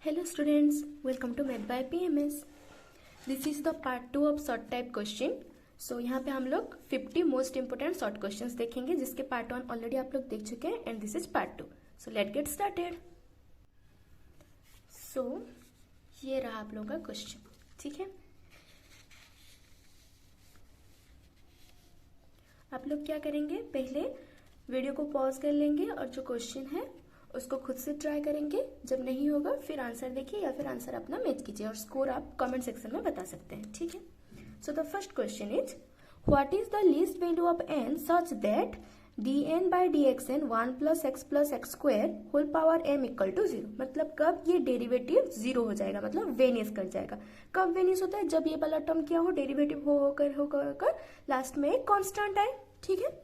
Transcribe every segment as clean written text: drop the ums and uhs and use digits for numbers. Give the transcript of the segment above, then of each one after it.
Hello students, welcome to Math by PMS. This is the part 2 of short type question. So यहाँ पे हम लोग 50 most important short questions देखेंगे जिसके part 1 already आप लोग देख चुके हैं and this is part 2. So let get started. सो ये रहा आप लोगों का क्वेश्चन. ठीक है, आप लोग क्या करेंगे, पहले वीडियो को पॉज कर लेंगे और जो क्वेश्चन है उसको खुद से ट्राई करेंगे. जब नहीं होगा फिर आंसर देखिए या फिर आंसर अपना मैच कीजिए और स्कोर आप कमेंट सेक्शन में बता सकते हैं. ठीक है, so the first question is what is the least value of n such that dn by dxn 1 plus x square whole power m equal to 0. मतलब कब ये डेरिवेटिव 0 हो जाएगा, मतलब वेनियस कर जाएगा. कब वेनियस होता है, जब ये वाला टर्म क्या हो, डेरिवेटिव होकर लास्ट में एक कांस्टेंट आए. ठीक है,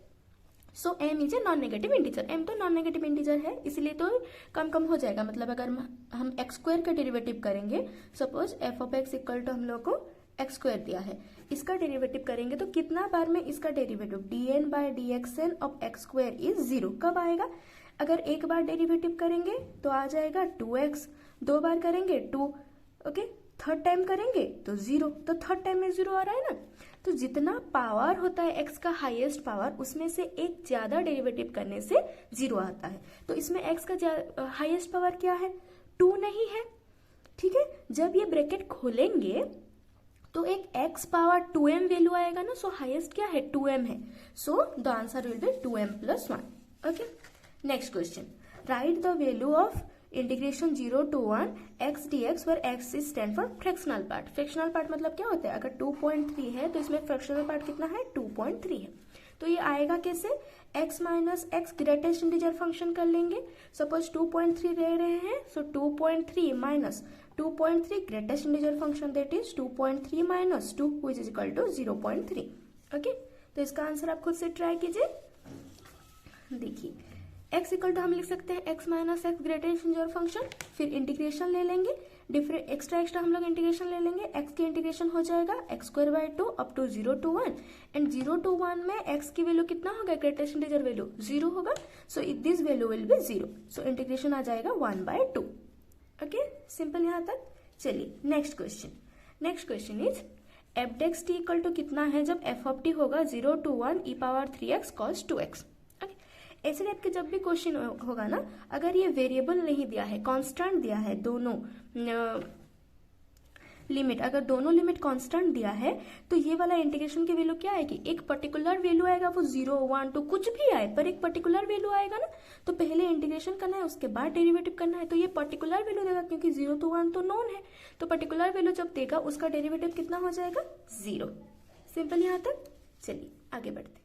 so m is a non negative integer. m तो नॉन नेगेटिव इंटीजर है इसलिए तो कम हो जाएगा. मतलब अगर हम एक्स स्क्वायर का डेरिवेटिव करेंगे, suppose f of x equal to हम लोग को एक्स स्क्वायर दिया है, इसका डेरिवेटिव करेंगे तो कितना बार में इसका derivative dn by dxn of x square is 0 कब आएगा. अगर एक बार डेरिवेटिव करेंगे तो आ जाएगा 2x, दो बार करेंगे 2, ओके, थर्ड टाइम करेंगे तो 0, तो थर्ड टाइम में 0 आ रहा है ना. तो जितना पावर होता है x का हाईएस्ट पावर, उसमें से एक ज्यादा डेरिवेटिव करने से 0 आता है. तो इसमें x का हाईएस्ट पावर क्या है, 2 नहीं है. ठीक है, जब ये ब्रैकेट खोलेंगे तो एक x पावर 2m वैल्यू आएगा ना. सो हाईएस्ट क्या है, 2m है. So the answer will B 2m + 1. Okay, next question. Write the value of integration 0 to 1 x dx where x is stand for fractional part. Fractional part मतलब क्या होता है, अगर 2.3 है तो इसमें फ्रैक्शनल पार्ट कितना है, 2.3 है. तो ये आएगा कैसे, x minus x greatest integer function कर लेंगे. सपोज 2.3 ले रहे हैं, so 2.3 minus 2.3 greatest integer function that is 2.3 minus 2 which is equal to 0.3. Okay, तो इसका आंसर आप खुद से ट्राई कीजिए. देखिए x इक्वल टू हम लिख सकते हैं x minus x greatest integer function, फिर इंटीग्रेशन ले लेंगे, डिफरेंट एक्स्ट्रा हम लोग इंटीग्रेशन ले लेंगे. x की इंटीग्रेशन हो जाएगा x square by 2 up to 0 to 1 and 0 to 1 में x की वैल्यू कितना होगा, ग्रेटेस्ट इंटीजर वैल्यू 0 होगा. So this value will be 0. So integration आ जाएगा 1/2. ओके, सिंपल यहाँ तक. चलिए next question. Next question is F dash T equal to कितना है जब एफ ऑफ टी होगा 0 to 1 e power 3x cos 2x. ऐसे टाइप के जब भी क्वेश्चन होगा ना, अगर ये वेरिएबल नहीं दिया है, कांस्टेंट दिया है, दोनों लिमिट, अगर दोनों लिमिट कांस्टेंट दिया है तो ये वाला इंटीग्रेशन की वैल्यू क्या आएगी, एक पर्टिकुलर वैल्यू आएगा. वो 0 1 2 कुछ भी आए पर एक पर्टिकुलर वैल्यू आएगा ना. तो पहले इंटीग्रेशन करना है, उसके बाद डेरिवेटिव करना है. तो ये पर्टिकुलर वैल्यू देगा क्योंकि 0 to 1 तो नोन है. तो पर्टिकुलर वैल्यू जब देगा उसका डेरिवेटिव कितना हो जाएगा, 0. सिंपल यहाँ तक. चलिए आगे बढ़ते.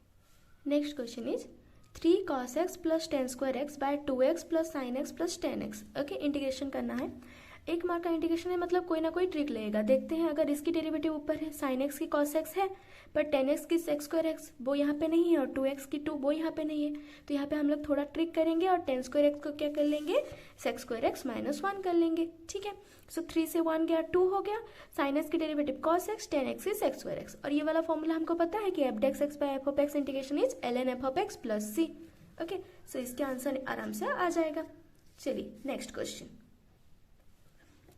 Next question is 3 cos x plus tan square x by 2x plus sin x plus tan x. Okay, integration करना है. एक मार्क का इंटीग्रेशन है, मतलब कोई ना कोई ट्रिक लगेगा. देखते हैं, अगर इसकी डेरिवेटिव ऊपर है, sin x की cos x है, पर tan x की sec square x वो यहाँ पे नहीं है और 2x की 2 वो यहाँ पे नहीं है. तो यहाँ पे हम लोग थोड़ा ट्रिक करेंगे और tan square x को क्या कर लेंगे, sec square x - 1 कर लेंगे. ठीक है, सो 3 से 1 गया, 2 हो गया. sin x की derivative cos x, tan x is sec square x. और ये वाला फॉर्मूला हमको पता है कि f dash x by f of x integration is ln f of x plus c. Okay, so इसके आंसर आराम से आ जाएगा. चलिए next question.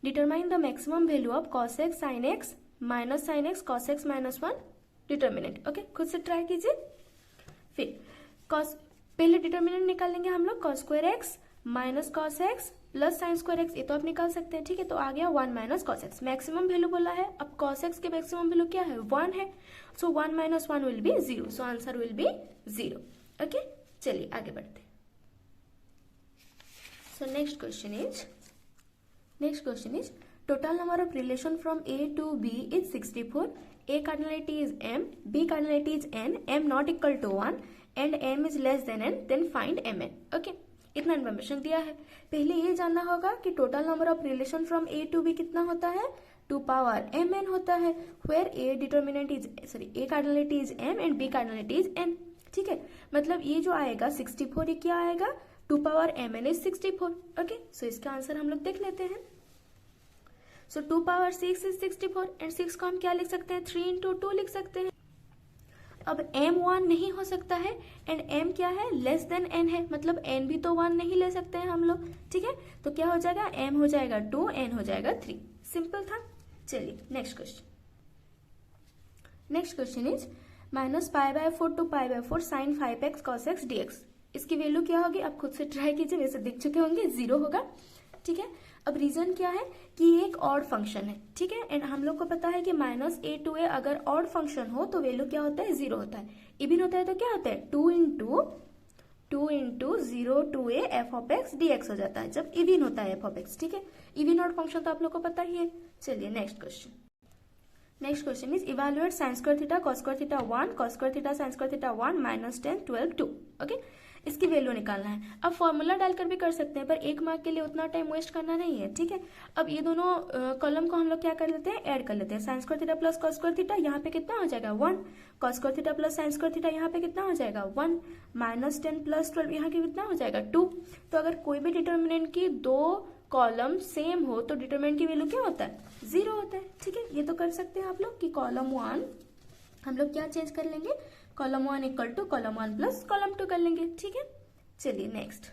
Determine the maximum value of cos x sin x minus sin x cos x - 1 determinant. Okay, खुद से try कीजिए. फिर cos, पहले डिटर्मिनेंट निकालेंगे हम लोग, cos square x minus cos x plus sin square x. ये तो आप निकाल सकते हैं. ठीक है, तो आ गया 1 minus cos x. Maximum value बोला है, अब cos x के मैक्सिमम वैल्यू क्या है, 1 है. So 1 - 1 will be 0. So answer will be 0. Okay, चलिए आगे बढ़ते. So next question is total number of relation from A to B is 64. A cardinality is m, b cardinality is n, m not equal to 1 and m is less than n, then find mn. Okay, इतना information दिया है. पहले ये जानना होगा कि total number of relation from A to B कितना होता है, 2 पावर mn होता है, where a determinant is a cardinality is m and b cardinality is n. ठीक है, मतलब ये जो आएगा 64, ये क्या आएगा, 2 पावर mn इज 64. ओके, सो इसका आंसर हम लोग देख लेते हैं. सो 2 पावर 6 इज 64 एंड 6 को हम क्या लिख सकते हैं, 3 into 2 लिख सकते हैं. अब m 1 नहीं हो सकता है एंड m क्या है, लेस देन n है, मतलब n भी तो 1 नहीं ले सकते हैं हम लोग, ठीक है। तो क्या हो जाएगा, m हो जाएगा 2, n हो जाएगा 3। सिंपल था। चलिए next question. Next question is -π/4 to π/4 sin 5x cos x dx। इसकी वैल्यू क्या होगी, आप खुद से ट्राई कीजिए, वैसे देख चुके होंगे, 0 होगा, ठीक है। अब रीजन क्या है कि ये एक ऑड फंक्शन है, ठीक है, एंड हम लोग को पता है कि -a to a अगर ऑड फंक्शन हो तो वैल्यू क्या होता है, 0 होता है। इवन होता है तो क्या होता है, 2 into 0 to a f of x dx हो जाता है जब इवन होता है f of x, ठीक है। इवन ऑड फंक्शन तो आप लोग को पता ही है। चलिए next question. Next question is evaluate sin square theta cos square theta 1 cos square theta sin square theta 1 -10 12 2। Okay, इसकी वैल्यू निकालना है। अब फॉर्मूला डालकर भी कर सकते हैं, पर 1 मार्क के लिए उतना टाइम वेस्ट करना नहीं है, ठीक है। अब ये दोनों कॉलम को हम लोग क्या कर लेते हैं, ऐड कर लेते हैं। sin square theta plus cos square theta यहाँ पे कितना हो जाएगा 1, cos square theta plus sin square theta यहाँ पे कितना हो जाएगा 1, -10 प्लस 12 यहाँ के कितना हो जाएगा 2। तो अगर कोई भी डिटर्मिनेंट की दो कॉलम सेम हो तो डिटरमिनेंट की वैल्यू क्या होता है, 0 होता है, ठीक है। ये तो कर सकते हैं आप लोग कि कॉलम 1 हम लोग क्या चेंज कर लेंगे, column 1 equal to column 1 plus column 2 कर लेंगे, ठीक है। चलिए next.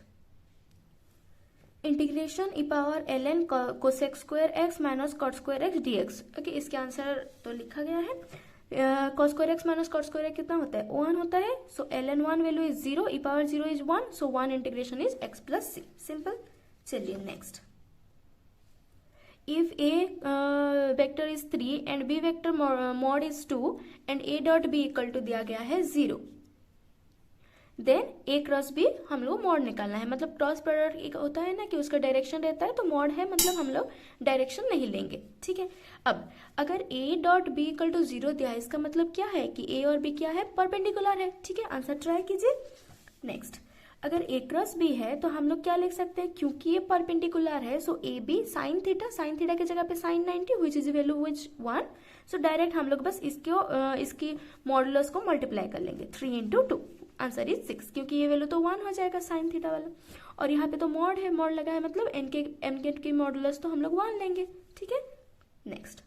Integration e power ln cosec square x minus cot square x dx। Okay, इसके आंसर तो लिखा गया है। cos square x minus cot square x कितना होता है, 1 होता है। So ln 1 value is 0, e power 0 is 1, so 1 integration is x plus c। Simple. चलिए next. If a vector is 3 and b vector mod is 2 and a dot b equal to दिया गया है 0, then a cross b हम लोग mod निकालना है। मतलब cross product एक होता है ना कि उसका डायरेक्शन रहता है, तो मॉड है मतलब हम लोग डायरेक्शन नहीं लेंगे, ठीक है। अब अगर a dot b equal to 0 दिया है, इसका मतलब क्या है कि a और b क्या है, परपेंडिकुलर है, ठीक है। आंसर ट्राई कीजिए। नेक्स्ट, अगर a क्रॉस b है तो हम लोग क्या लिख सकते हैं, क्योंकि ये परपेंडिकुलर है, so A B sine theta के जगह पे sine 90 which is value which 1। So direct हम लोग बस इसकी मॉडुलस को मल्टीप्लाई कर लेंगे, 3 into 2, आंसर इज 6, क्योंकि ये वैल्यू तो 1 हो जाएगा साइन थीटा वाला। और यहाँ पे तो मॉड है, मॉड लगा है मतलब एन के मॉडुलस तो हम लोग 1 लेंगे, ठीक है। नेक्स्ट,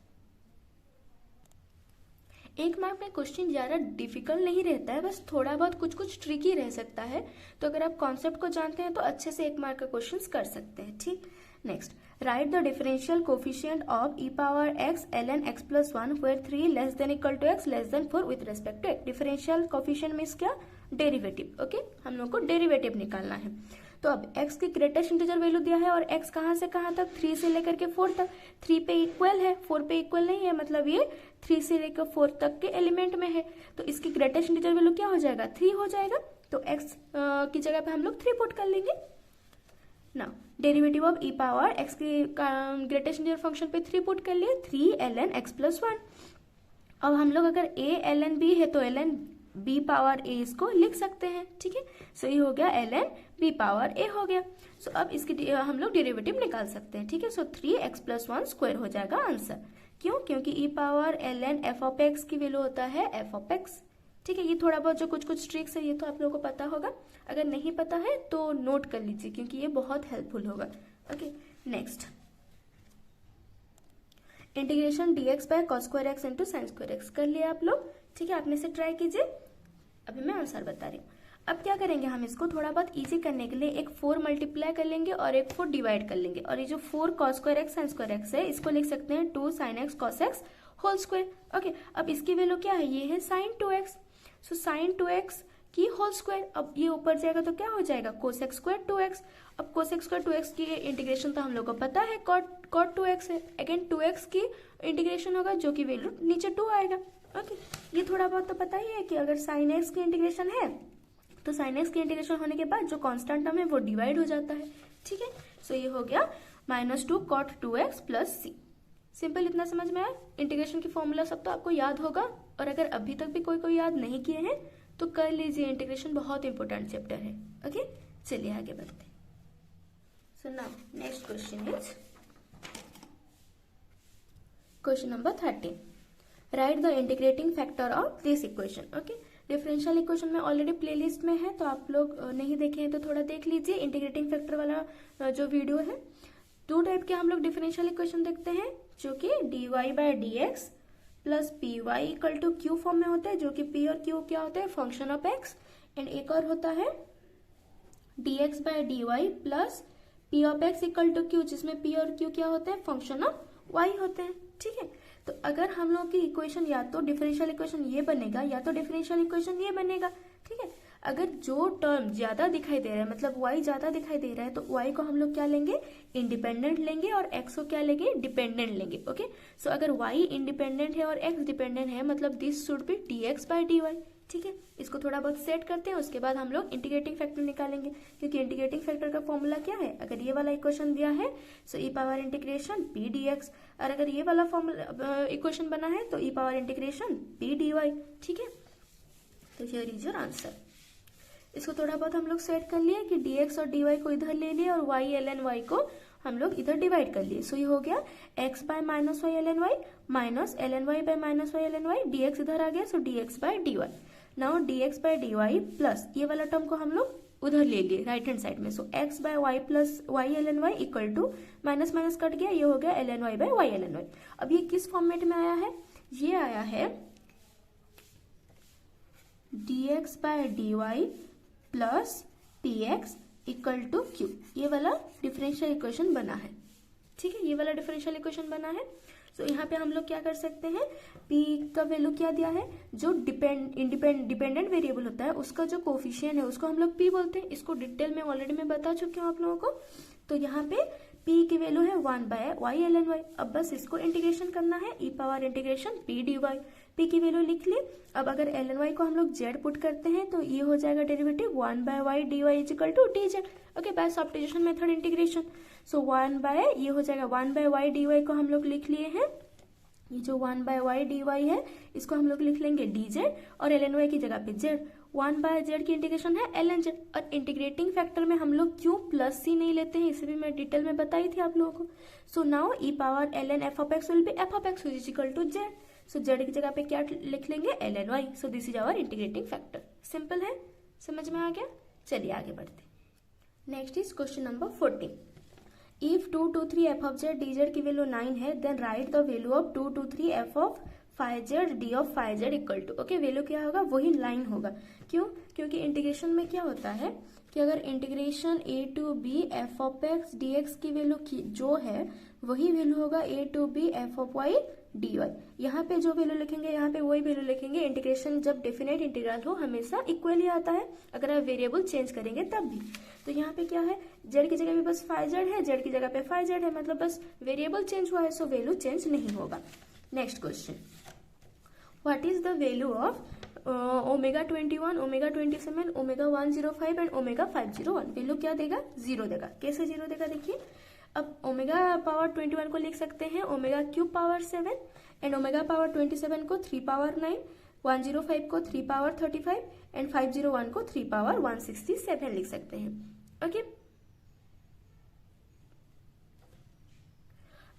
1 मार्क में क्वेश्चन ज़्यादा डिफिकल्ट नहीं रहता है, बस थोड़ा बहुत कुछ ट्रिकी रह सकता है। तो अगर आप कॉन्सेप्ट को जानते हैं तो अच्छे से 1 मार्क का क्वेश्चन कर सकते हैं, ठीक। Next, right the differential coefficient of e power x ln x plus 1 where 3 less than equal to x less than 4 with respect to x। Differential coefficient means क्या, डेरिवेटिव। ओके, हम लोग को derivative निकालना है। तो अब x की greatest integer value दिया है और x कहाँ से कहाँ तक, 3 से लेकर के 4 तक। 3 पे इक्वल है, 4 पे इक्वल नहीं है, मतलब ये 3 से लेकर 4 तक के एलिमेंट में है। तो इसकी ग्रेटेस्ट इंटीजर वैल्यू क्या हो जाएगा, 3 हो जाएगा। तो x की जगह पे हम लोग 3 पुट कर लेंगे ना। Derivative of e power x की ग्रेटेस्ट इंटीजर फंक्शन पे 3 पुट कर लिए, 3 ln x प्लस 1। अब हम लोग अगर a ln b है तो ln b पावर a इसको लिख सकते हैं, ठीक है। सो ये हो गया ln b पावर a हो गया। सो अब इसकी हम लोग डेरिवेटिव निकाल सकते हैं, ठीक है। सो 3x प्लस 1 स्क्वायर हो जाएगा आंसर। क्यों, क्योंकि e power ln f of x की वैल्यू होता है f ऑफ x, ठीक है। ये थोड़ा बहुत जो कुछ ट्रिक्स है ये तो आप लोगों को पता होगा, अगर नहीं पता है तो नोट कर लीजिए क्योंकि ये बहुत हेल्पफुल होगा। Okay, next, integration dx by cos square x into sine square x कर लिया आप लोग, ठीक है। आपने से ट्राई कीजिए, अभी मैं आंसर बता रही हूँ। अब क्या करेंगे, हम इसको थोड़ा बहुत इजी करने के लिए एक 4 मल्टीप्लाई कर लेंगे और एक 4 डिवाइड कर लेंगे। और ये जो 4 cos square x sign square x है, इसको लिख सकते हैं 2 sin x cos x whole square. Okay, अब इसकी वैल्यू क्या है, ये है sin 2x। सो sin 2x की होल स्क्वायर, अब ये ऊपर जाएगा तो क्या हो जाएगा, कोसेक स्क्वायर 2x। अब कोसेक स्क्वायर 2x की इंटीग्रेशन तो हम लोग को पता है, cot 2x है। अगेन 2x की इंटीग्रेशन होगा जो कि वैल्यू नीचे 2 आएगा। ओके, ये थोड़ा बहुत तो पता ही है कि अगर sin x की इंटीग्रेशन है तो sin x की इंटीग्रेशन होने के बाद जो कांस्टेंट टर्म है वो डिवाइड हो जाता है, ठीक है। सो ये हो गया -2 cot 2x plus c। Simple, इतना समझ में आया। इंटीग्रेशन की फॉर्मूला सब तो आपको याद होगा, और अगर अभी तक भी कोई याद नहीं किए हैं तो कर लीजिए, इंटीग्रेशन बहुत इंपॉर्टेंट चैप्टर है। ओके, चलिए आगे बढ़ते हैं। So now next question is question number 13। Right the integrating factor of this equation. Okay, differential equation में ऑलरेडी प्लेलिस्ट में है, तो आप लोग नहीं देखे हैं तो थोड़ा देख लीजिए। इंटीग्रेटिंग फैक्टर वाला जो वीडियो है, 2 टाइप के हम लोग डिफरेंशियल इक्वेशन देखते हैं, जो कि dy by dx plus p y equal to q form में होता है, जो कि पी और क्यू क्या होता है, फंक्शन ऑफ एक्स। एंड एक और होता है d x by d y plus p of x equal to q, जिसमें पी और क्यू क्या होते हैं, फंक्शन ऑफ वाई होते हैं। ठीक है, तो अगर हम लोग की इक्वेशन या तो डिफरेंशियल इक्वेशन ये बनेगा या तो डिफरेंशियल इक्वेशन ये बनेगा। ठीक है, अगर जो टर्म ज्यादा दिखाई दे रहा है, मतलब y ज्यादा दिखाई दे रहा है, तो y को हम लोग क्या लेंगे, इंडिपेंडेंट लेंगे, और x को क्या लेंगे, डिपेंडेंट लेंगे। ओके, सो अगर y इंडिपेंडेंट है और x डिपेंडेंट है, मतलब this should be dx by dy। ठीक है, इसको थोड़ा बहुत सेट करते हैं, उसके बाद हम लोग इंटीग्रेटिंग फैक्टर निकालेंगे, क्योंकि इंटीग्रेटिंग फैक्टर का फॉर्मूला क्या है, अगर ये वाला इक्वेशन दिया है so e power integration p d x, और अगर ये वाला फॉर्मूला इक्वेशन बना है तो e power integration p d y. ठीक है, तो हियर इज योर आंसर। इसको थोड़ा बहुत हम लोग सेट कर लिए कि dx और dy को इधर ले लिए और y ln y को हम लोग इधर डिवाइड कर लिए। सो ये हो गया x by minus y ln y minus ln y by minus y ln y, dx इधर आ गया, so dx by dy। Now dx by dy plus ये वाला टर्म को हम लोग उधर ले लिए राइट हैंड साइड में, so x by y plus y ln y equal to minus minus cut गया, ये हो गया ln y by y ln y। अब ये किस फॉर्मेट में आया है, ये आया है dx by dy plus p x equal to q, ये वाला डिफरेंशियल इक्वेशन बना है। ठीक है, ये वाला डिफरेंशियल इक्वेशन बना है। सो यहाँ पे हम लोग क्या कर सकते हैं, p का वैल्यू क्या दिया है, जो डिपेंडेंट वेरिएबल होता है उसका जो कोफिशिएंट है उसको हम लोग p बोलते हैं। इसको डिटेल में ऑलरेडी मैं बता चुकी हूँ आप लोगों को। तो यहाँ पे p की वैल्यू है 1 बाय वाई ln y। अब बस इसको इंटीग्रेशन करना है, e power integration p dy। p की वैल्यू लिख ली। अब अगर ln y को हम लोग z पुट करते हैं तो ये हो जाएगा derivative 1 by y dy is equal to dz। Okay, by substitution method integration. So 1 by ये हो जाएगा 1 बाय वाई dy को हम लोग लिख लिए हैं, ये जो 1 बाय वाई dy है इसको हम लोग लिख लेंगे dz, और ln y की जगह पे z। 1 बाय z की इंटीग्रेशन है ln z, और इंटीग्रेटिंग फैक्टर में हम लोग क्यों प्लस सी नहीं लेते हैं, इसे भी मैं डिटेल में बताई थी आप लोगों को। So now e power ln f of x will be f of x is equal to z। So z की जगह पे क्या लिख लेंगे, ln y। So this is our integrating factor. Simple है, समझ में आ गया। चलिए आगे बढ़ते। Next is question number 14। If 2 2 3 f of z dz की वैल्यू 9 है, then write the value of 2 2 3 f of five z d of five z equal to. Okay, value क्या होगा, वही लाइन होगा। क्यों, क्योंकि इंटीग्रेशन में क्या होता है कि अगर integration a to b f of x d x की वैल्यू जो है वही वैल्यू होगा a to b f of y d y. यहाँ पे जो वैल्यू लिखेंगे यहाँ पे वही वैल्यू लिखेंगे। इंटीग्रेशन जब डेफिनेट इंटीग्रल हो हमेशा इक्वली आता है, अगर आप वेरिएबल चेंज करेंगे तब भी। तो यहाँ पे क्या है, जेड की जगह पे बस फाइव जेड है, जेड की जगह पे फाइव जेड है, मतलब बस वेरिएबल चेंज हुआ है, सो वैल्यू चेंज नहीं होगा। Next question, what is the value of omega 21, omega 27, omega 105 and omega 501। Value क्या देगा, जीरो देगा। कैसे जीरो देगा, देखिए। अब ओमेगा पावर 21 को लिख सकते हैं omega cube power 7, and omega power 27 को 3 पावर 9, 105 को 3 पावर 35 एंड 501 को 3 पावर 167 लिख सकते हैं। ओके,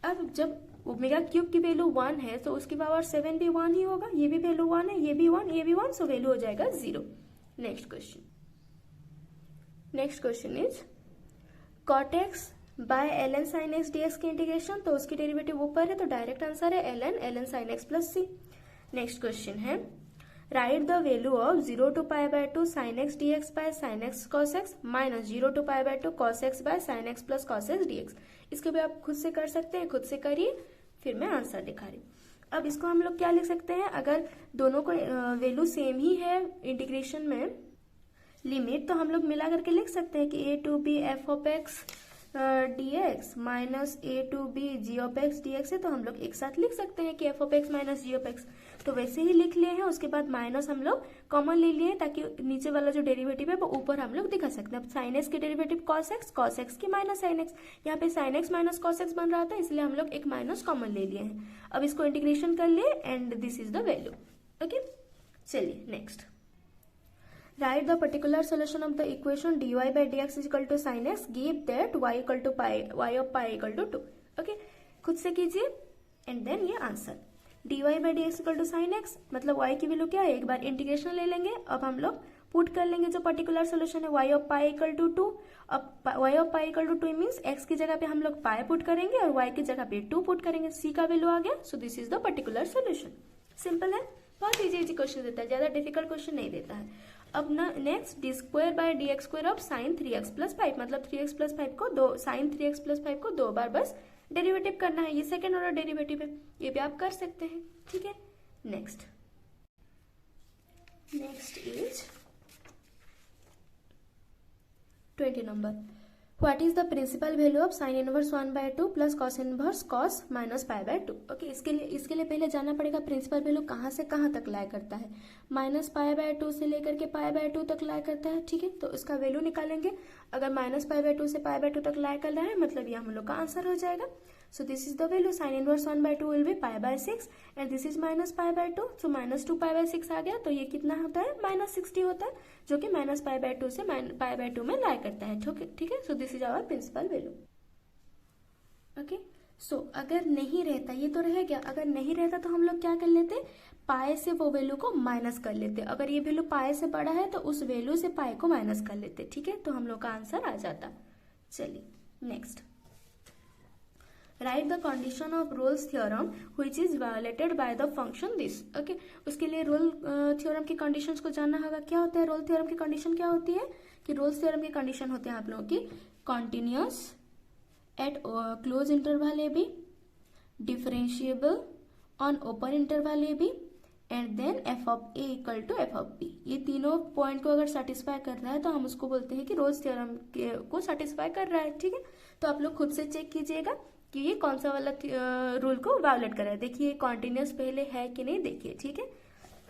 अब जब ओमेगा क्यूब की वैल्यू 1 है तो उसकी पावर 7 भी 1 ही होगा, ये भी वैल्यू 1 है, ये भी 1, ये भी 1, सो वैल्यू हो जाएगा 0। Next question is cot x by ln sin x dx की इंटीग्रेशन, तो उसकी डेरिवेटिव ऊपर है तो डायरेक्ट आंसर है ln sin x plus c। Next question है write the value of 0 to pi by 2 sin x dx by sin x cos x minus 0 to pi by 2 cos x by sin x plus cos x dx। इसको भी आप खुद से कर सकते हैं, खुद से करिए, फिर मैं आंसर दिखा रही हूँ। अब इसको हम लोग क्या लिख सकते हैं, अगर दोनों को वैल्यू सेम ही है इंटीग्रेशन में लिमिट, तो हम लोग मिला करके लिख सकते हैं कि a to b f of x dx minus a to b g of x dx है, तो हम लोग एक साथ लिख सकते हैं कि f of x minus g of x। तो वैसे ही लिख लिए हैं, उसके बाद माइनस हम लोग कॉमन ले लिए ताकि नीचे वाला जो डेरिवेटिव है वो ऊपर हम लोग दिखा सकते हैं। अब साइन एक्स की डेरिवेटिव cos x की माइनस साइन एक्स, यहाँ पे sine x minus cos x बन रहा था, इसलिए हम लोग एक माइनस कॉमन ले लिए हैं। अब इसको इंटीग्रेशन कर लिए and this is the value. Okay, चलिए next, write the particular solution of the equation dy by dx is equal to sin x, give that y equal to pi, y of pi equal to 2। Okay, खुद से कीजिए and then ये answer. dy by dx equal to sin x, मतलब y की value क्या है, एक बार integration ले लेंगे। अब हम लोग पुट कर लेंगे जो पर्टिकुलर सोल्यूशन है y of pi equal to 2। अब y of pi equal to 2 means x की जगह पे हम लोग पाई पुट करेंगे और y की जगह पे 2 पुट करेंगे, c का वैल्यू आ गया। सो this is the particular solution. Simple है, बहुत इजी क्वेश्चन देता है, ज्यादा डिफिकल्ट क्वेश्चन नहीं देता है। अब ना next D square by D x square of sine 3x plus 5, मतलब 3x प्लस 5 को दो, साइन 3x प्लस 5 को 2 बार बस डेरिवेटिव करना है। ये सेकेंड ऑर्डर डेरिवेटिव है, ये भी आप कर सकते हैं। ठीक है, next is 20 number. What is the principal value of sine inverse 1/2 plus cos inverse cos minus पाई/2। ओके, इसके लिए पहले जानना पड़ेगा प्रिंसिपल वैल्यू कहाँ से कहाँ तक लाई करता है। माइनस पाई/2 से लेकर के पाई/2 तक लाई करता है। ठीक है, तो इसका वैल्यू निकालेंगे। अगर माइनस पाई/2 से पाई/2 तक लाई कर रहा है मतलब ये हम लोग का आंसर हो जाएगा। So this is the value, sine inverse 1/2 will be पाई/6 एंड दिस इज माइनस पाई/2, सो माइनस 2 पाई/6 आ गया, तो ये कितना होता है -60 होता है, जो कि माइनस पाई/2 से पाई/2 में लाई करता है। ठीक है, so this is our principal value. Okay, so अगर नहीं रहता, ये तो रह गया, अगर नहीं रहता तो हम लोग क्या कर लेते, पाई से वो वैल्यू को माइनस कर लेते। अगर ये वैल्यू पाई से बड़ा है तो उस वैल्यू से पाई को माइनस कर लेते। ठीक है, तो हम लोग का आंसर आ जाता। चलिए next, right the condition of Rolle's theorem which is violated by the function this. Okay, उसके लिए रोल थ्योरम की कंडीशंस को जानना होगा। क्या होता है रोल थ्योरम की कंडीशन, क्या होती है कि रोल्स थ्योरम की कंडीशन होते हैं आप लोगों की continuous at close interval a b, differentiable on open interval a b and then f of a equal to f of b. ये तीनों पॉइंट को अगर सेटिस्फाई कर रहा है तो हम उसको बोलते हैं कि रोल्स थ्योरम को सेटिस्फाई कर रहा है। ठीक है, तो आप लोग खुद से चेक कीजिएगा कि ये कौन सा वाला रूल को वायोलेट कर रहा है। देखिए कॉन्टिन्यूअस पहले है कि नहीं, देखिए। ठीक है,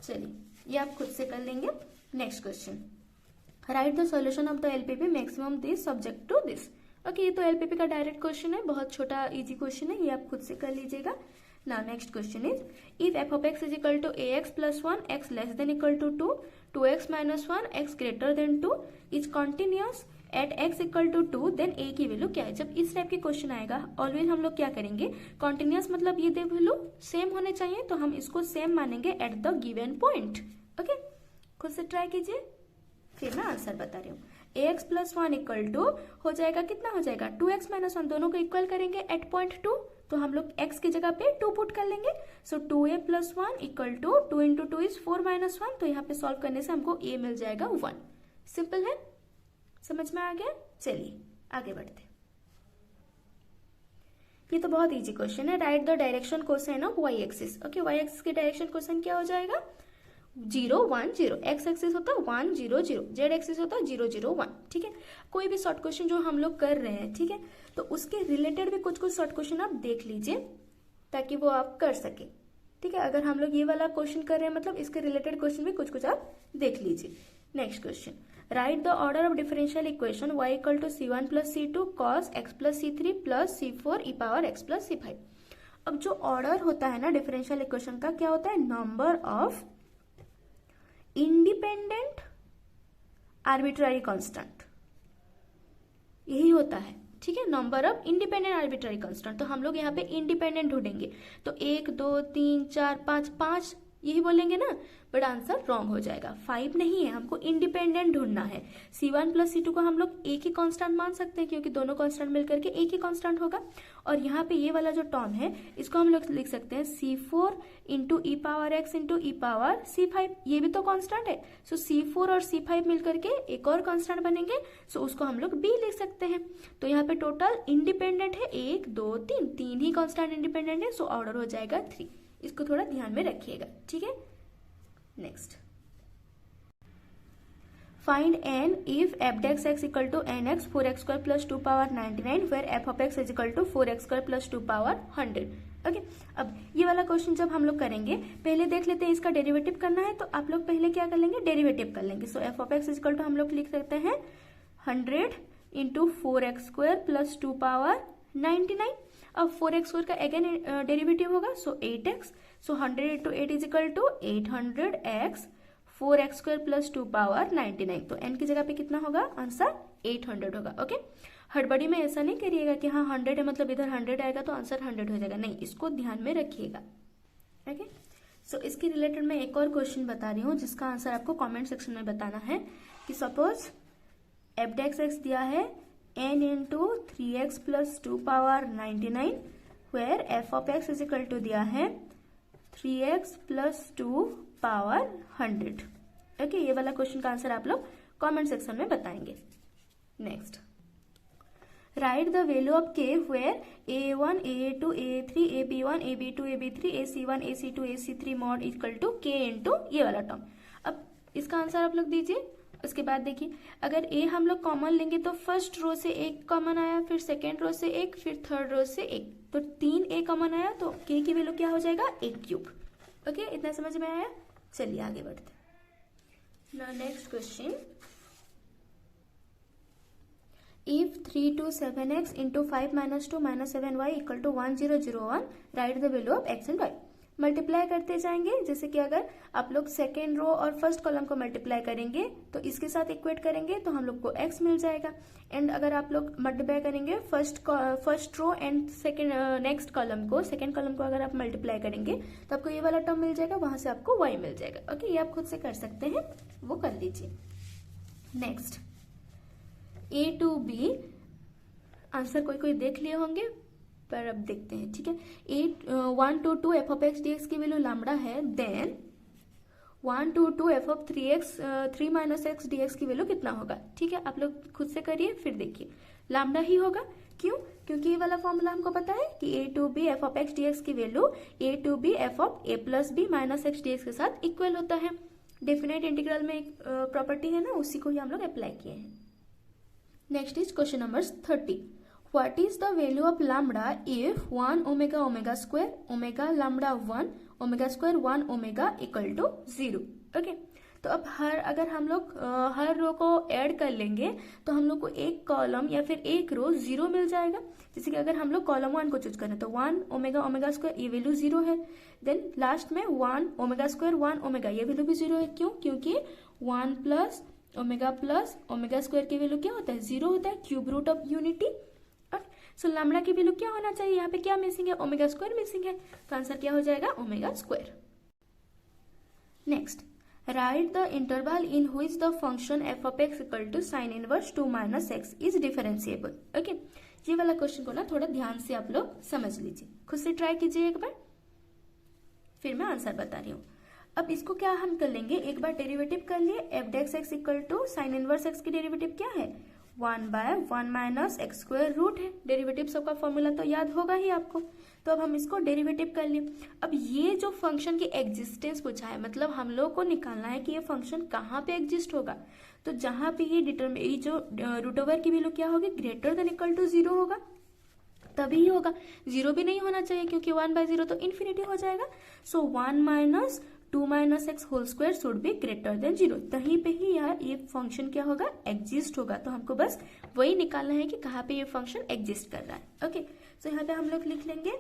चलिए ये आप खुद से कर लेंगे। Next question, write the solution of the LPP maximum this subject to this. Okay, ये तो एलपीपी का डायरेक्ट क्वेश्चन है, बहुत छोटा इजी क्वेश्चन है, ये आप खुद से कर लीजिएगा। Now next question is, if f of x is equal to ax plus 1, x less than equal to 2, 2x minus 1, x greater than 2 is continuous at x equal to 2, then a की value क्या है। जब इस type के question आएगा always हम लोग क्या करेंगे, कॉन्टिन्यूअस मतलब ये दे वैल्यू सेम होने चाहिए, तो हम इसको सेम मानेंगे at the given point. Okay, खुद से ट्राई कीजिए, फिर मैं आंसर बता रही हूँ। ax प्लस 1 इक्वल टू हो जाएगा, कितना हो जाएगा 2x माइनस 1, दोनों को इक्वल करेंगे एट पॉइंट 2, तो हम लोग x की जगह पे 2 पुट कर लेंगे। So 2a plus 1 equal to 2 into 2 is 4 minus 1, तो यहाँ पे सॉल्व करने से हमको a मिल जाएगा 1। सिंपल है, समझ में आ गया। चलिए आगे बढ़ते। ये तो बहुत इजी क्वेश्चन है। Write the direction cosine of y axis. Okay, y axis की डायरेक्शन कोसाइन क्या हो जाएगा, 0 1 0, x एक्सिस होता है 1 0 0, z एक्सिस होता है 0 0 1। ठीक है, कोई भी शॉर्ट क्वेश्चन जो हम लोग कर रहे हैं, ठीक है, तो उसके रिलेटेड भी कुछ शॉर्ट क्वेश्चन आप देख लीजिए ताकि वो आप कर सके। ठीक है, अगर हम लोग ये वाला क्वेश्चन कर रहे हैं मतलब इसके रिलेटेड क्वेश्चन भी कुछ आप देख लीजिए। Next question, write the order of differential equation y equal to c1 plus c2 cos x plus c3 plus c4 e power x plus c5। अब जो ऑर्डर होता है ना डिफरेंशियल इक्वेशन का, क्या होता है, number of independent arbitrary constant, यही होता है। ठीक है, number of independent arbitrary constant, तो हम लोग यहाँ पे इंडिपेंडेंट ढूंढेंगे, तो 1 2 3 4 5 5 यही बोलेंगे ना, बट आंसर रॉन्ग हो जाएगा। 5 नहीं है, हमको इंडिपेंडेंट ढूंढना है। c1 प्लस c2 को हम लोग एक ही कांस्टेंट मान सकते हैं क्योंकि दोनों कांस्टेंट मिलकर के एक ही कांस्टेंट होगा। और यहाँ पे ये वाला जो टर्म है इसको हम लोग लिख सकते हैं c4 इंटू ई पावर x इंटू ई पावर c5, ये भी तो कांस्टेंट है। सो c4 और c5 मिलकर के एक और कांस्टेंट बनेंगे, सो उसको हम लोग b लिख सकते हैं। तो यहाँ पे टोटल इंडिपेंडेंट है 1 2 3, 3 ही कांस्टेंट इंडिपेंडेंट है, सो ऑर्डर हो जाएगा 3। इसको थोड़ा ध्यान में रखिएगा। ठीक है, next, find n if f dash x equal to nx 4x square plus 2 power 99 where f of x is equal to 4x square plus 2 power 100। Okay, अब ये वाला क्वेश्चन जब हम लोग करेंगे, पहले देख लेते हैं इसका डेरिवेटिव करना है, तो आप लोग पहले क्या कर लेंगे, डेरिवेटिव कर लेंगे। So f of x is equal to हम लोग लिख सकते हैं 100 into 4x square plus 2 power 99। अब 4x स्क्वायर का अगेन डेरिवेटिव होगा, so 8x, so 100 into 8 is equal to 800x 4x square plus 2 power 99। तो n की जगह पे कितना होगा, आंसर 800 होगा। ओके, हड़बड़ी में ऐसा नहीं करिएगा कि हाँ 100 है मतलब इधर 100 आएगा तो आंसर 100 हो जाएगा, नहीं, इसको ध्यान में रखिएगा। ओके, सो इसके रिलेटेड मैं एक और क्वेश्चन बता रही हूँ जिसका आंसर आपको कॉमेंट सेक्शन में बताना है। कि सपोज f dash x दिया है n into 3x plus 2 power 99 where f of x is equal to दिया है 3x प्लस 2 पावर 100। ओके, ये वाला क्वेश्चन का आंसर आप लोग कमेंट सेक्शन में बताएंगे। Next, right the value of k where a1 a2 a3 ab1 ab2 ab3 ac1 ac2 ac3 mod equal to k into ये वाला टर्म। अब इसका आंसर आप लोग दीजिए। उसके बाद देखिए, अगर a हम लोग कॉमन लेंगे तो फर्स्ट रो से एक कॉमन आया, फिर सेकेंड रो से एक, फिर थर्ड रो से एक, तो 3 a कॉमन आया, तो k की वैल्यू क्या हो जाएगा, a क्यूब। ओके, इतना समझ में आया। चलिए आगे बढ़ते। Now next question, if 3 to 7x into 5 minus 2 minus 7y equal to 1001, write the value of x and y। Multiply करते जाएंगे, जैसे कि अगर आप लोग सेकेंड रो और फर्स्ट कॉलम को मल्टीप्लाई करेंगे तो इसके साथ इक्वेट करेंगे तो हम लोग को x मिल जाएगा। एंड अगर आप लोग मल्टीप्लाई करेंगे first row and second next column को, सेकेंड कॉलम को अगर आप मल्टीप्लाई करेंगे तो आपको ये वाला टर्म मिल जाएगा, वहां से आपको y मिल जाएगा। ओके, ये आप खुद से कर सकते हैं, वो कर लीजिए। Next, A to B, answer कोई कोई देख लिए होंगे पर अब देखते हैं। ठीक है, 1 to 2 f of x dx की वैल्यू लैम्बडा है, then 1 to 2 f of 3 minus x dx की वैल्यू कितना होगा। ठीक है, आप लोग खुद से करिए, फिर देखिए लैम्बडा ही होगा। क्यों? क्योंकि ये वाला फॉर्मूला हमको पता है कि a to b f of x dx की value a to b f of a plus b minus x dx के साथ इक्वल होता है। डेफिनेट इंटीग्रल में एक प्रॉपर्टी है ना, उसी को ही हम लोग अप्लाई किए हैं। Next is question number 30. What is the value of lambda if 1 omega omega square omega lambda 1 omega square 1 omega equal to 0? Okay. तो अब अगर हम लोग हर रो को ऐड कर लेंगे तो हम लोग को एक कॉलम या फिर एक रो 0 मिल जाएगा। जैसे कि अगर हम लोग कॉलम 1 को चूज करें तो 1 ओमेगा ओमेगा स्क्वायर, ये वैल्यू 0 है। देन लास्ट में 1 ओमेगा स्क्वायर 1 ओमेगा, ये वैल्यू भी 0 है। क्यों? क्योंकि 1 प्लस ओमेगा स्क्वायर की वैल्यू क्या होता है, 0 होता है, cube root of unity. So lambda की वैल्यू क्या होना चाहिए, यहाँ पे क्या मिसिंग है, ओमेगा स्क्वायर मिसिंग है, तो आंसर क्या हो जाएगा, omega square. Next, right the interval in which the function f of x equal to sine inverse 2 minus x is differentiable. Okay, ये वाला क्वेश्चन को ना थोड़ा ध्यान से आप लोग समझ लीजिए, खुद से ट्राई कीजिए एक बार, फिर मैं आंसर बता रही हूँ। अब इसको क्या हम कर लेंगे, एक बार डेरिवेटिव कर लिए, f dash x equal to sine inverse x की डेरिवेटिव क्या है, 1/1 माइनस एक्स स्क्वायर रूट है। डेरिवेटिव सबका फॉर्मूला तो याद होगा ही आपको। तो अब हम इसको डेरिवेटिव कर लिए। अब ये जो फंक्शन की एग्जिस्टेंस पूछा है, मतलब हम लोग को निकालना है कि ये फंक्शन कहाँ पे एग्जिस्ट होगा। तो जहां पे ये जो रूट ओवर की वैल्यू क्या होगी, ग्रेटर देन इक्वल टू 0 होगा, तभी होगा। 0 भी नहीं होना चाहिए क्योंकि 1/0 तो इन्फिनिटी हो जाएगा। So 1 minus 2 minus x whole square should be greater than 0, तहीं पे ही यार ये फंक्शन क्या होगा, एग्जिस्ट होगा। तो हमको बस वही निकालना है कि कहाँ पे ये फंक्शन एग्जिस्ट कर रहा है। ओके, तो यहाँ पे हम लोग लिख लेंगे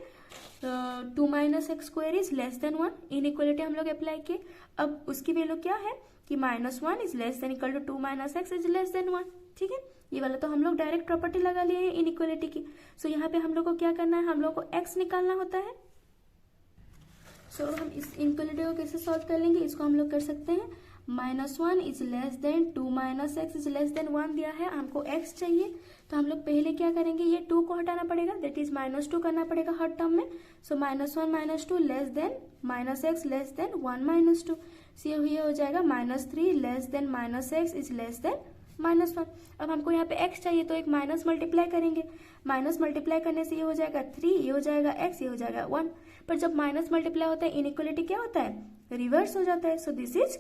2 minus x square is less than 1, inequality हम लोग अप्लाई किए। अब उसकी वैल्यू क्या है कि -1 is less than equal to 2 minus x is less than 1। ठीक है, ये वाला तो हम लोग डायरेक्ट प्रॉपर्टी लगा लिए हैं इनइक्वालिटी की। सो यहाँ पे हम लोग को क्या करना है, हम लोग को एक्स निकालना होता है। सो हम इस इनइक्वालिटी को कैसे सॉल्व कर लेंगे, इसको हम लोग कर सकते हैं -1 is less then 2 minus x is less than 1 दिया है, हमको x चाहिए। तो हम लोग पहले क्या करेंगे, ये 2 को हटाना पड़ेगा, दैट इज -2 करना पड़ेगा हर टर्म में। सो -1 -2 less than minus x less than 1 -2। सो ये हो जाएगा -3 less then minus x is less than -1। अब हमको यहाँ पे x चाहिए तो एक माइनस मल्टीप्लाई करेंगे, माइनस मल्टीप्लाई करने से ये हो जाएगा 3, ये हो जाएगा x, ये हो जाएगा 1। पर जब माइनस मल्टीप्लाई होता है इनइक्वालिटी क्या होता है, रिवर्स हो जाता है। So this is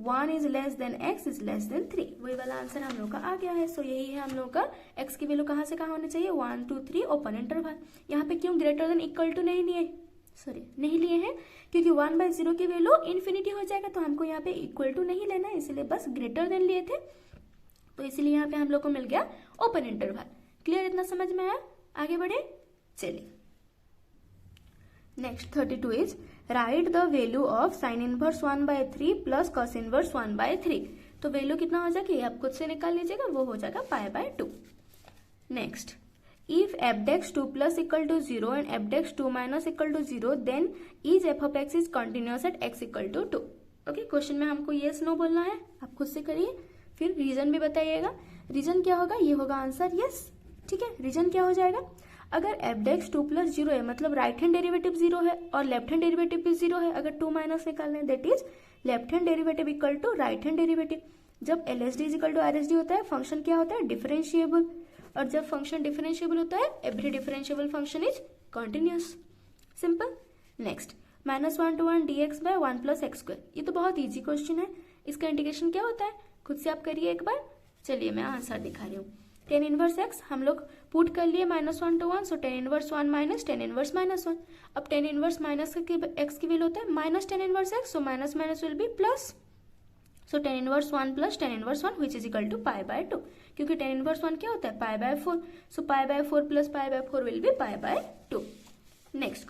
1 is less then x is less then 3, वही वाला आंसर हम लोग का आ गया है। सो यही है हम लोग का x की वैल्यू कहाँ से कहाँ होनी चाहिए, 1 2 3 ओपन इंटरवल। यहाँ पे क्यों ग्रेटर देन इक्वल टू नहीं लिए हैं, क्योंकि 1/0 की वैल्यू इन्फिनिटी हो जाएगा, तो हमको यहाँ पे इक्वल टू नहीं लेना है, इसलिए बस ग्रेटर देन लिए थे, तो इसलिए यहाँ पे हम लोग को मिल गया ओपन इंटरवल। क्लियर, इतना समझ में आया, आगे बढ़े। चलिए next 32 is write the value of sine inverse 1/3 plus cos inverse 1/3। तो वैल्यू कितना हो जाएगा, आप खुद से निकाल लीजिएगा, वो हो जाएगा π/2। Next, if f(x 2 plus equal to 0 and f(x 2 minus equal to 0 then is f of x is continuous at x equal to 2। Okay, question में हमको yes नो बोलना है, आप खुद से करिए, फिर रीजन भी बताइएगा। रीजन क्या होगा, ये होगा आंसर यस। ठीक है, रीजन क्या हो जाएगा, अगर एफडेक्स 2 प्लस 0 है मतलब राइट हैंड डेरिवेटिव 0 है और लेफ्ट हैंड डेरिवेटिव भी 0 है, अगर 2 माइनस निकालना है that is left hand derivative equal to right hand derivative. जब LSD is equal to RSD होता है फंक्शन क्या होता है, डिफरेंशिएबल, और जब फंक्शन डिफरेंशिएबल होता है every differentiable function is continuous. Simple. Next, -1 to 1 dx by 1 plus x square. ये तो बहुत ईजी क्वेश्चन है, इसका इंटीग्रेशन क्या होता है खुद से आप करिए एक बार। चलिए मैं आंसर दिखा रही हूँ। tan इनवर्स x हम लोग पुट कर लिए -1 to 1, so tan inverse 1 minus tan inverse -1। अब tan इनवर्स माइनस x की वैल्यू होता है minus tan inverse x, so minus minus will be plus, so tan inverse 1 plus tan inverse 1 which is equal to π/2, क्योंकि tan inverse 1 क्या होता है π/4, so π/4 plus π/4 will be π/2। Next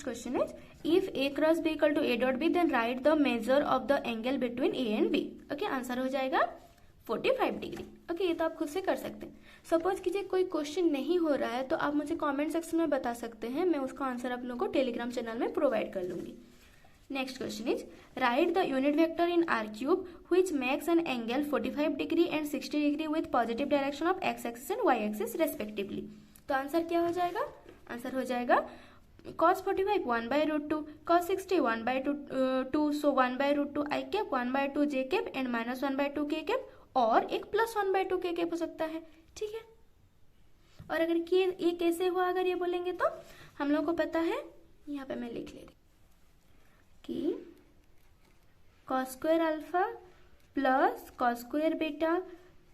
question is if a cross b equal to a dot b then write the measure of the angle between a and b। Okay, answer हो जाएगा 45 degree. Okay, ये तो आप खुद से कर सकते हैं। सपोज कीजिए कोई क्वेश्चन नहीं हो रहा है तो आप मुझे कमेंट सेक्शन में बता सकते हैं, मैं उसका आंसर आप लोगों को टेलीग्राम चैनल में प्रोवाइड कर लूंगी। Next question is write the unit vector in r cube which makes an angle 45 degree and 60 degree with positive direction of x axis and y axis respectively. तो answer क्या हो जाएगा, answer हो जाएगा cos 45 1/√2, cos 60 1/2, so 1/√2 i cap 1/2 j cap and -1/2 k cap, और एक +1/2 k cap हो सकता है। ठीक है, और अगर ये कैसे हुआ अगर ये बोलेंगे तो हम लोग को पता है, यहाँ पे मैं लिख ले रही कि cos square alpha plus cos square beta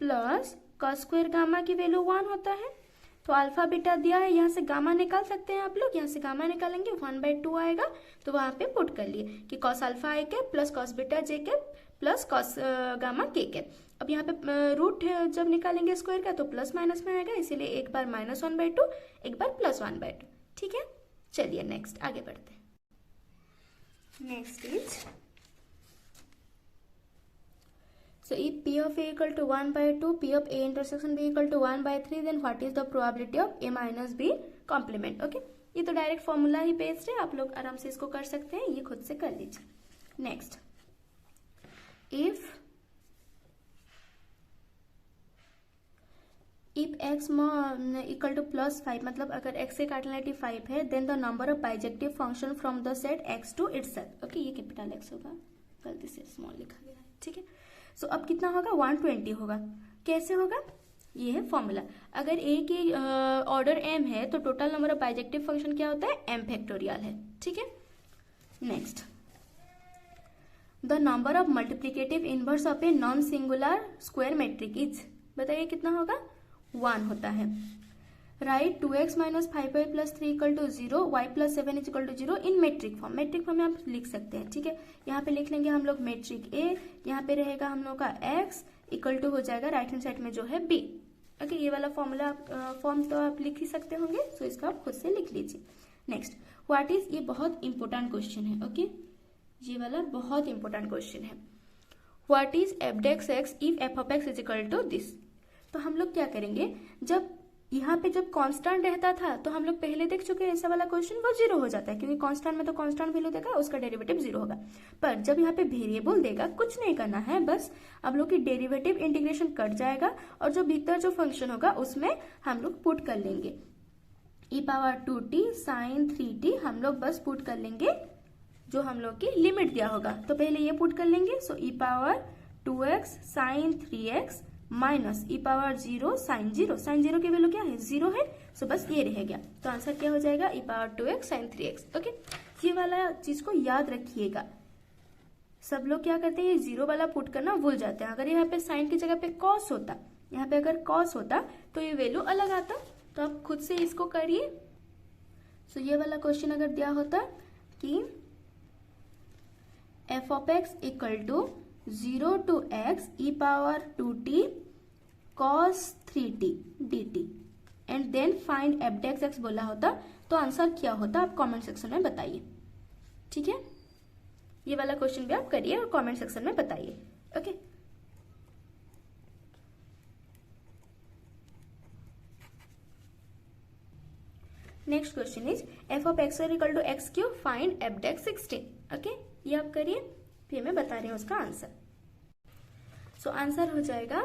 plus cos square gamma की वैल्यू 1 होता है। तो अल्फा बीटा दिया है, यहाँ से गामा निकाल सकते हैं आप लोग, यहाँ से गामा निकालेंगे 1/2 आएगा, तो वहां पे पुट कर लिए कि cos अल्फा आई कैप प्लस cos बीटा जे कैप प्लस cos गामा के कैप। अब यहाँ पे रूट जब निकालेंगे स्क्वायर का तो प्लस माइनस में आएगा, इसीलिए एक बार -1/2 एक बार +1/2। ठीक है, चलिए नेक्स्ट आगे बढ़ते हैं। Next is so if p of a equal to 1/2, p of a intersection b equal to 1/3, then what is the probability of a minus b complement। Okay, ये तो डायरेक्ट फॉर्मूला ही बेस्ड है, आप लोग आराम से इसको कर सकते हैं, ये खुद से कर लीजिए। Next, if x equal to +5, मतलब अगर x से कार्डिनलिटी 5 है, then the number of bijective function from the set x to itself. Okay, ये कैपिटल x होगा, गलती से स्मॉल लिखा गया है। ठीक है, सो अब कितना होगा 120 होगा। कैसे होगा, ये है फॉर्मूला। अगर a की ऑर्डर m है तो total number of bijective function क्या होता है m फैक्टोरियल है। ठीक है, next, the number of multiplicative inverse of a non singular square matrix is, बताइए कितना होगा, 1 होता है। Write 2x minus 5y plus 3 equal to 0, y plus 7 is equal to 0 in matrix form. Matrix form में आप लिख सकते हैं। ठीक है, यहाँ पे लिख लेंगे हम लोग मेट्रिक A, यहाँ पे रहेगा हम लोग का x इक्वल टू हो जाएगा राइट हैंड साइड में जो है B। ओके, ये वाला फॉर्मूला फॉर्म तो आप लिख ही सकते होंगे, सो इसको आप खुद से लिख लीजिए। नेक्स्ट, व्हाट इज, ये बहुत इंपॉर्टेंट क्वेश्चन है। ओके, ये वाला बहुत इंपॉर्टेंट क्वेश्चन है। What is f dash x if f of x is equal to this. तो हम लोग क्या करेंगे, जब यहाँ पे जब कांस्टेंट रहता था तो हम लोग पहले देख चुके हैं ऐसा वाला क्वेश्चन, वो 0 हो जाता है, क्योंकि कांस्टेंट में तो कांस्टेंट वैल्यू देगा, उसका डेरिवेटिव 0 होगा। पर जब यहाँ पे वेरिएबल देगा, कुछ नहीं करना है, बस आप लोग की डेरिवेटिव इंटीग्रेशन कट जाएगा और जो भीतर जो फंक्शन होगा उसमें हम लोग पुट कर लेंगे e⁻2t sin 3t, हम लोग बस पुट कर लेंगे जो हम लोग की लिमिट दिया होगा। तो पहले ये पुट कर लेंगे, सो e⁻2x sin 3x minus e⁻0 sin 0, sin 0 की वैल्यू क्या है 0 है, सो बस ये रह गया। तो आंसर क्या हो जाएगा e⁻2x sin 3x। ओके, ये वाला चीज को याद रखिएगा। सब लोग क्या करते हैं, ये 0 वाला पुट करना भूल जाते हैं। अगर यहाँ पे साइन की जगह पे cos होता, यहाँ पे अगर cos होता तो ये वैल्यू अलग आता, तो आप खुद से इसको करिए। सो ये वाला क्वेश्चन अगर दिया होता कि f of x equal to 0 to x e⁻2t cos 3t dt and then find f dash x बोला होता, तो आंसर क्या होता आप कमेंट सेक्शन में बताइए। ठीक है, ये वाला क्वेश्चन भी आप करिए और कमेंट सेक्शन में बताइए। Okay, next question is f of x equal to x cube find f dash 16। Okay, ये आप करिए, फिर मैं बता रही हूँ उसका आंसर। सो आंसर हो जाएगा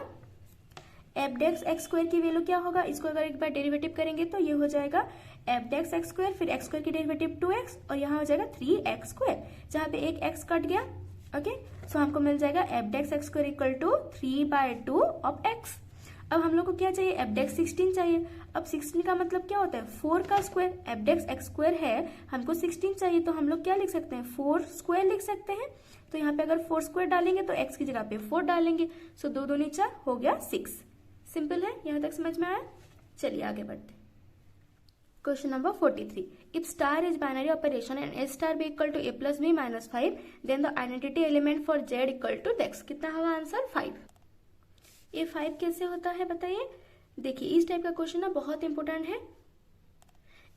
एफ डेक्स एक्स स्क्वायर की वैल्यू क्या होगा, इसको अगर एक बार डेरिवेटिव करेंगे तो ये हो जाएगा एफ डेक्स एक्स स्क्वायर, फिर एक्स स्क्वायर की डेरिवेटिव 2x और यहाँ हो जाएगा 3x स्क्वायर, जहाँ पे एक x कट गया। ओके, सो हमको मिल जाएगा f dash x square equal to 3/2 of x। अब हम लोग को क्या चाहिए, एफ डेक्स 16 चाहिए। अब 16 का मतलब क्या होता है, 4 का square. F dash x square है, हमको 16 चाहिए, तो हम लोग क्या लिख सकते हैं, 4 स्क्वायर लिख सकते हैं। तो यहाँ पे अगर 4 स्क्वायर डालेंगे तो x की जगह पे 4 डालेंगे, सो 2 दूनी 4 हो गया 6। सिंपल है, यहाँ तक समझ में आया। चलिए आगे बढ़ते हैं। Question number 43, if star is binary operation and a star b equal to a plus b minus 5 then the identity element for z equal to डेक्स। कितना होगा आंसर, 5। ये 5 कैसे होता है बताइए। देखिए इस टाइप का क्वेश्चन ना बहुत इंपॉर्टेंट है,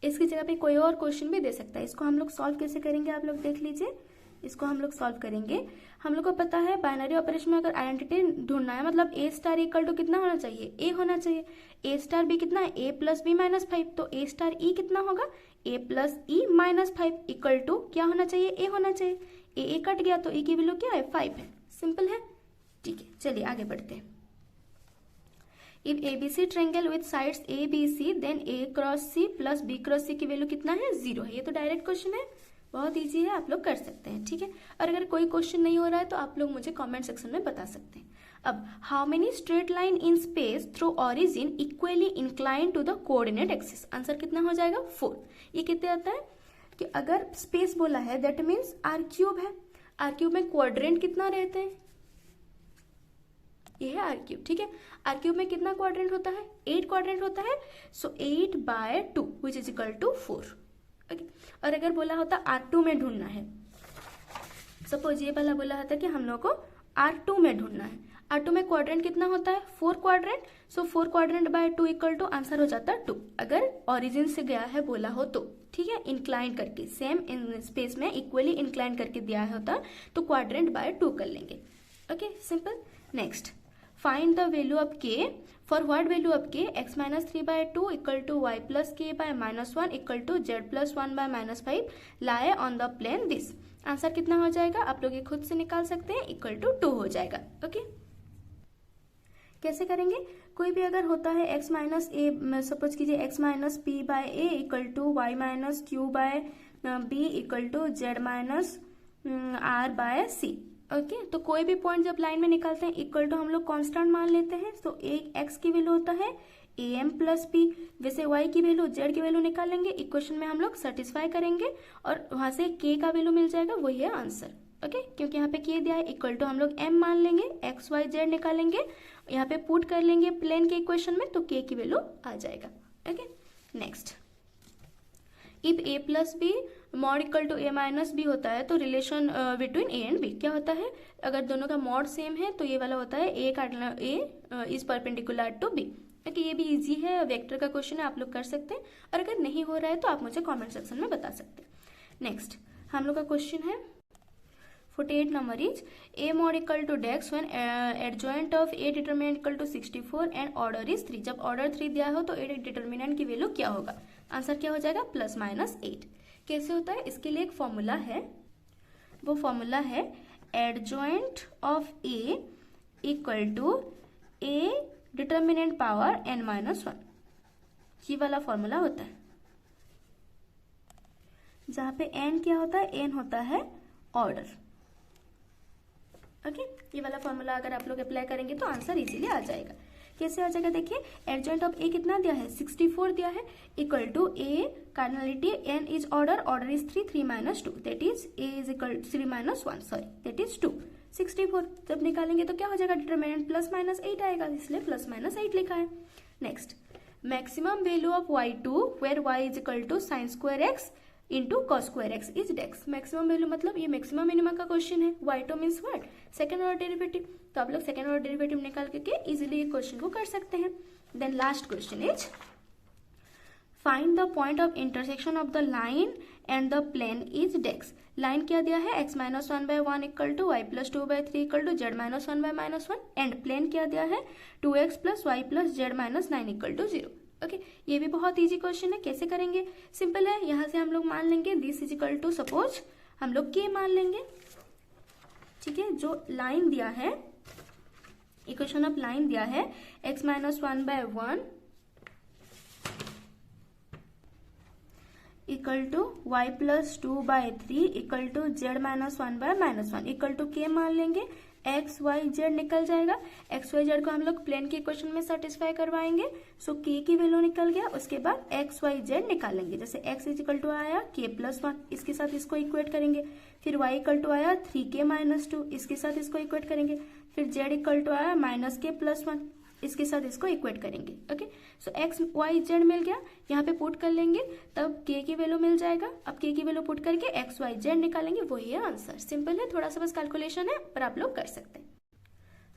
इसकी जगह पे कोई और क्वेश्चन भी दे सकता है। इसको हम लोग सॉल्व कैसे करेंगे आप लोग देख लीजिए। इसको हम लोग सॉल्व करेंगे, हम लोग को पता है बाइनरी ऑपरेशन में अगर आइडेंटिटी ढूंढना है मतलब a स्टार इक्वल टू कितना होना चाहिए, a होना चाहिए। a स्टार b कितना है, a प्लस बी माइनस 5, तो a स्टार e कितना होगा, a plus e minus 5 equal to क्या होना चाहिए, a होना चाहिए। a कट गया तो e की वैल्यू क्या है, 5 है। सिंपल है, ठीक है। चलिए आगे बढ़ते हैं। If ABC triangle with sides ABC then A cross C plus B cross C की वैल्यू कितना है, 0 है। ये तो डायरेक्ट क्वेश्चन है, बहुत इजी है, आप लोग कर सकते हैं, ठीक है। और अगर कोई क्वेश्चन नहीं हो रहा है तो आप लोग मुझे कमेंट सेक्शन में बता सकते हैं। अब how many straight line in space through origin equally incline to the coordinate axis. Answer कितना हो जाएगा, 4। ये कितने आता है कि अगर स्पेस बोला है दैट मीन्स आर क्यूब है, आर क्यूब में क्वाड्रेंट कितना रहते हैं, ये है आर क्यूब, ठीक है। आर क्यूब में कितना क्वाड्रेंट होता है, 8 क्वाड्रेंट होता है, so 8/2 which is equal to 4। Okay, और अगर बोला होता R2 में ढूंढना है, सपोज ये वाला बोला होता कि हम लोग को R2 में ढूंढना है। R2 में क्वाड्रेंट कितना होता है, 4 quadrant, so 4 quadrant by 2 equal to answer हो जाता है 2। अगर ओरिजिन से गया है बोला हो तो, ठीक है, इंक्लाइन करके सेम इन स्पेस में इक्वली इंक्लाइन करके दिया होता तो क्वाड्रेंट बाय 2 कर लेंगे। Okay, simple. Next, find the value of k for what value of k x minus 3/2 equal to y plus k by minus 1 equal to z plus 1 by minus 5 lie on the plane this। Answer कितना हो जाएगा आप लोग ये खुद से निकाल सकते हैं, इक्वल टू 2 हो जाएगा। ओके, कैसे करेंगे, कोई भी अगर होता है x माइनस ए, सपोज कीजिए x minus p by a equal to y minus q by b equal to z minus r by c. Okay, तो कोई भी पॉइंट जब लाइन में निकालते हैं इक्वल टू हम लोग कांस्टेंट मान लेते हैं, तो एक x की वैल्यू होता है am प्लस p, वैसे y की वैल्यू z की वैल्यू निकालेंगे, इक्वेशन में हम लोग सेटिस्फाई करेंगे और वहां से k का वैल्यू मिल जाएगा, वही है आंसर। ओके, क्योंकि यहाँ पे k दिया है, इक्वल टू हम लोग m मान लेंगे, x y z निकालेंगे, यहाँ पे पुट कर लेंगे प्लेन के इक्वेशन में, तो k की वैल्यू आ जाएगा। Okay, next, if a plus b mod equal to a minus b होता है तो relation between a and b क्या होता है, अगर दोनों का मॉड सेम है तो ये वाला होता है a is perpendicular to b। Okay, ये भी इजी है, वेक्टर का क्वेश्चन है, आप लोग कर सकते हैं, और अगर नहीं हो रहा है तो आप मुझे कमेंट सेक्शन में बता सकते हैं। नेक्स्ट हम लोग का क्वेश्चन है 48 number is a mod equal to dash when adjoint of a determinant equal to 64 and order is 3। जब ऑर्डर 3 दिया हो तो a डिटरमिनेंट की वैल्यू क्या होगा, आंसर क्या हो जाएगा, प्लस माइनस 8। कैसे होता है, इसके लिए एक फॉर्मूला है, वो फॉर्मूला है adjoint of a equal to a determinant power n minus 1। ये वाला फॉर्मूला होता है, जहां पे n क्या होता है, n होता है ऑर्डर। ओके, ये वाला फॉर्मूला अगर आप लोग अप्लाई करेंगे तो आंसर इजीली आ जाएगा। कैसे आ जाएगा, देखिए एडजॉइंट ऑफ a कितना दिया है, 64 दिया है, equal to a cardinality n is order, order is 3 minus 2, that is a is equal 3 minus 1, sorry that is 2। 64 जब निकालेंगे तो क्या हो जाएगा, डिटरमिनेंट प्लस माइनस 8 आएगा, इसलिए प्लस माइनस 8 लिखा है। Next, maximum value of y2 where y is equal to sine square x into cos square x is dash. Maximum value मतलब ये मैक्सिमम मिनिमम का क्वेश्चन है, y2 means what, second order derivative, तो आप लोग second order derivative निकाल के easily ये क्वेश्चन को कर सकते हैं। Then last question is find the point of intersection of the line and the plane is dash. Line क्या दिया है, x minus 1/1 equal to y plus 2/3 equal to z minus 1/-1, and plane क्या दिया है 2x plus y plus z minus 9 equal to 0। Okay, ये भी बहुत easy question है, कैसे करेंगे, सिंपल है, यहाँ से हम लोग मान लेंगे this is equal to suppose हम लोग के मान लेंगे, ठीक है। जो लाइन दिया है इक्वेशन ऑफ लाइन दिया है x minus 1/1 equal to y plus 2/3 equal to z minus 1/-1 equal to k मान लेंगे, x y z निकल जाएगा। x y z को हम लोग प्लेन के इक्वेशन में सेटिस्फाई करवाएंगे। सो k की वैल्यू निकल गया, उसके बाद x y z निकालेंगे। जैसे x इक्वल टू आया k प्लस 1, इसके साथ इसको इक्वेट करेंगे। फिर y इक्वल टू आया 3k माइनस 2, इसके साथ इसको इक्वेट करेंगे। फिर z इक्वल टू आया माइनस k प्लस 1, इसके साथ इसको इक्वेट करेंगे। ओके, सो x y z मिल गया, यहाँ पे पुट कर लेंगे, तब k की वैल्यू मिल जाएगा। अब k की वैल्यू पुट करके x y z निकालेंगे, वही है आंसर। सिंपल है, थोड़ा सा बस कैलकुलेशन है, पर आप लोग कर सकते हैं।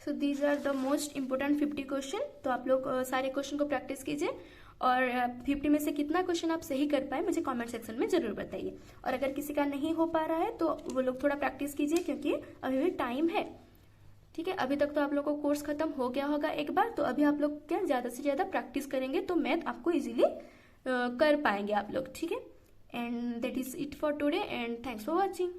So these are the most important 50 question. तो आप लोग सारे क्वेश्चन को प्रैक्टिस कीजिए और 50 में से कितना क्वेश्चन आप सही कर पाए मुझे कमेंट सेक्शन में जरूर बताइए। और अगर किसी का नहीं हो पा रहा है तो वो लोग थोड़ा प्रैक्टिस कीजिए, क्योंकि अभी भी टाइम है। ठीक है, अभी तक तो आप लोग को कोर्स खत्म हो गया होगा एक बार, तो अभी आप लोग क्या ज्यादा से ज्यादा प्रैक्टिस करेंगे तो मैथ आपको इजीली कर पाएंगे आप लोग। ठीक है, and that is it for today and thanks for watching.